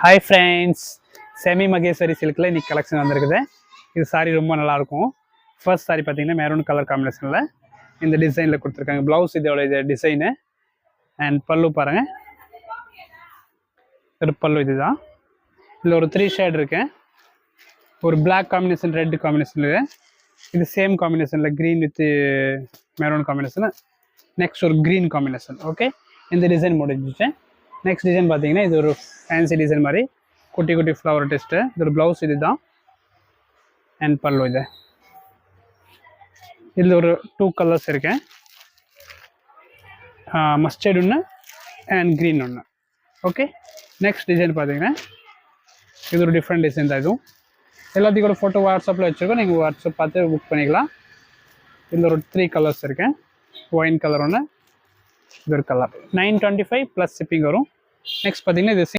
Hi friends, semi Maheswari சில்கில் இன்றைக்கி collection வந்திருக்குது. இது சாரீ ரொம்ப நல்லாயிருக்கும். ஃபர்ஸ்ட் சாரீ பார்த்தீங்கன்னா மெரூன் கலர் காம்பினேஷனில் இந்த டிசைனில் கொடுத்துருக்காங்க. ப்ளவுஸ் இதோட இது டிசைனு அண்ட் பல்லு பாருங்கள். ஒரு பல்லு இது தான். இதில் ஒரு 3 ஷேட் இருக்கு. ஒரு பிளாக் காம்பினேஷன், ரெட் காம்பினேஷனில், இது சேம் காம்பினேஷனில் green with maroon combination, next ஒரு க்ரீன் காம்பினேஷன். ஓகே, இந்த டிசைன் முடிஞ்சிச்சு. நெக்ஸ்ட் டிசைன் பார்த்தீங்கன்னா இது ஒரு ஃபேன்சி டிசைன் மாதிரி குட்டி குட்டி ஃப்ளவர் டெஸ்ட்டு. இதோட ப்ளவுஸ் இது தான் அண்ட் பல்லு இது. இதில் ஒரு 2 கலர்ஸ் இருக்கேன். மஸ்டர்ட் ஒன்று அண்ட் க்ரீன் ஒன்று. ஓகே, நெக்ஸ்ட் டிசைன் பார்த்தீங்கன்னா இது ஒரு டிஃப்ரெண்ட் டிசைன் தான். இதுவும் எல்லாத்தையும் கூட ஃபோட்டோ வாட்ஸ்அப்பில் வச்சுருக்கோம். நீங்கள் வாட்ஸ்அப் பார்த்து புக் பண்ணிக்கலாம். இதில் ஒரு 3 கலர்ஸ் இருக்கேன். ஒயின் கலர் ஒன்று, இது ஒரு கலர். 925 ப்ளஸ் ஷிப்பிங் வரும். நெக்ஸ்ட் பார்த்தீங்கன்னா இது